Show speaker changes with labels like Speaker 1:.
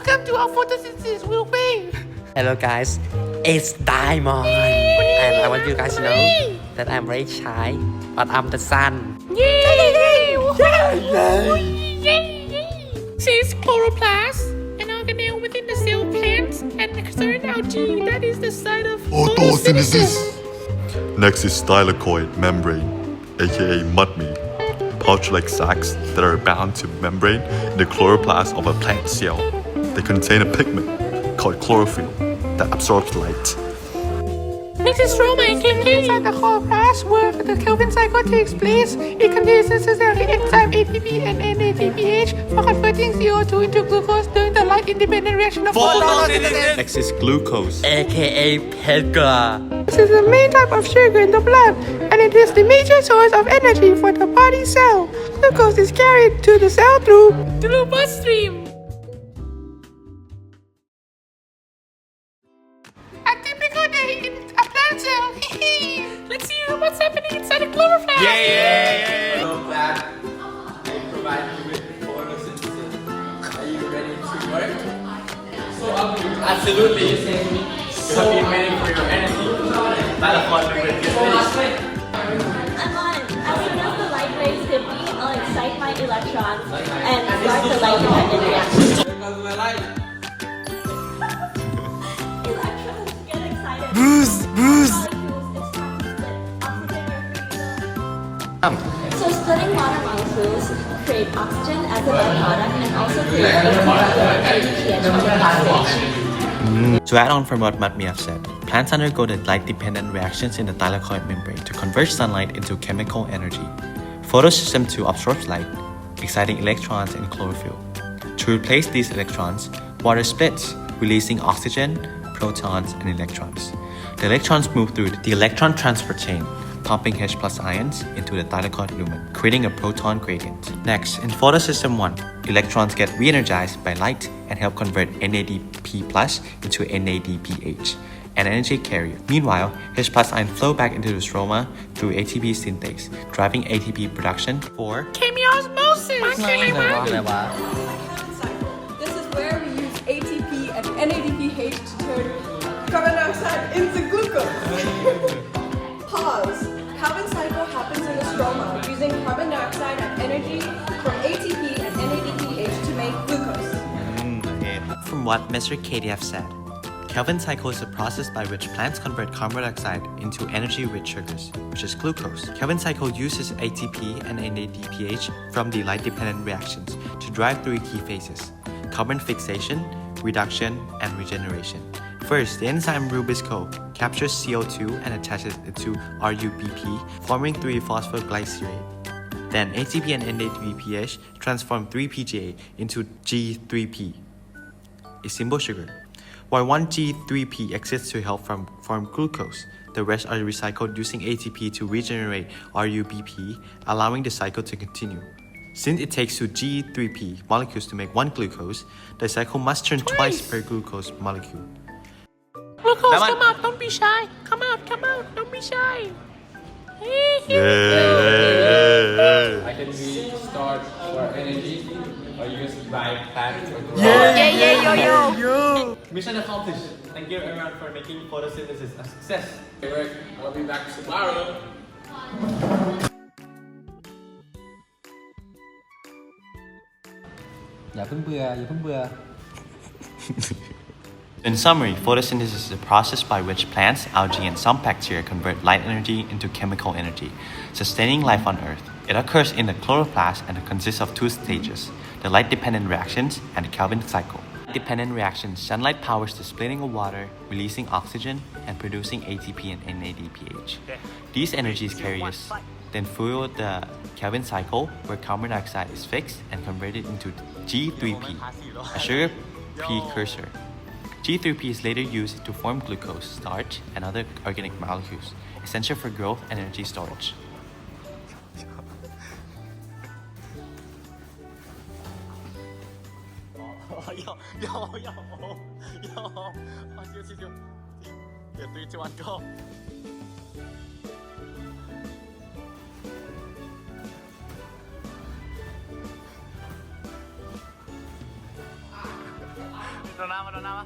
Speaker 1: Welcome to our photosynthesis, will be.
Speaker 2: Hello guys, it's Diamond, and I want you guys to know that I'm very shy, but I'm the sun.
Speaker 1: Yay! Says chloroplast, an organelle within the cell plants and certain algae. That is the site of
Speaker 3: photosynthesis. Next is thylakoid membrane, aka mud meat, pouch-like sacs that are bound to membrane in the chloroplast of a plant cell. They contain a pigment called chlorophyll that absorbs light.
Speaker 1: Next is stroma and inside the chloroplast where the Kelvin cycle takes place. It contains necessary enzyme ATP and NADPH for converting CO2 into glucose during the light-independent reaction of photosynthesis.
Speaker 3: Next is glucose,
Speaker 2: AKA Pedgar.
Speaker 1: This is the main type of sugar in the blood, and it is the major source of energy for the body cell. Glucose is carried to the cell through the bloodstream. A typical day in a plant cell. Let's see what's happening inside the chloroplast.
Speaker 4: So glad they provide you with photosynthesis. Are you ready to work? So absolutely. You have been waiting for your energy. Telephone with your finish.
Speaker 5: I'm on. As soon as the light rays hit me, I'll excite my electrons and start the light-dependent reaction.
Speaker 4: Because of the light.
Speaker 5: Electrons get excited.
Speaker 2: Booze.
Speaker 5: Molecules, it's time to split. Oxygen or So splitting water molecules create oxygen as a byproduct and also create ATP.
Speaker 6: To add on from what Matmi have said, plants undergo the light-dependent reactions in the thylakoid membrane to convert sunlight into chemical energy. Photosystem 2 absorbs light, exciting electrons in chlorophyll. To replace these electrons, water splits, releasing oxygen, protons, and electrons. The electrons move through the electron transport chain, pumping H+ ions into the thylakoid lumen, creating a proton gradient. Next, in photosystem 1, electrons get re-energized by light and help convert NADP+ into NADPH, an energy carrier. Meanwhile, H+ ions flow back into the stroma through ATP synthase, driving ATP production for
Speaker 1: Chemiosmosis.
Speaker 7: This is where we use ATP and NADPH to turn carbon dioxide into glucose. Pause. Carbon cycle happens in the stroma using carbon dioxide and energy from ATP and NADPH to make glucose.
Speaker 6: From what Mr. Katie have said, Kelvin cycle is a process by which plants convert carbon dioxide into energy-rich sugars, which is glucose. Kelvin cycle uses ATP and NADPH from the light-dependent reactions to drive three key phases: carbon fixation, reduction, and regeneration. First, the enzyme Rubisco captures CO2 and attaches it to RUBP, forming 3-phosphoglycerate. Then ATP and NADPH transform 3-PGA into G3P, a simple sugar. While one G3P exists to help form glucose, the rest are recycled using ATP to regenerate RUBP, allowing the cycle to continue. Since it takes two G3P molecules to make one glucose, the cycle must turn twice per glucose molecule.
Speaker 1: Glucose, come out, don't be shy. Come out, don't be shy.
Speaker 3: Yay!
Speaker 4: I can be stored for energy or used by plants or Mission accomplished. Thank you everyone for making photosynthesis a success. I'll be back tomorrow.
Speaker 6: In summary, photosynthesis is a process by which plants, algae, and some bacteria convert light energy into chemical energy, sustaining life on Earth. It occurs in the chloroplast and consists of two stages: the light-dependent reactions and the Kelvin cycle. Dependent reactions: sunlight powers the splitting of water, releasing oxygen, and producing ATP and NADPH. These energies carriers then fuel the Kelvin cycle, where carbon dioxide is fixed and converted into G3P, a sugar precursor. G3P is later used to form glucose, starch, and other organic molecules, essential for growth and energy storage.
Speaker 8: Doon na,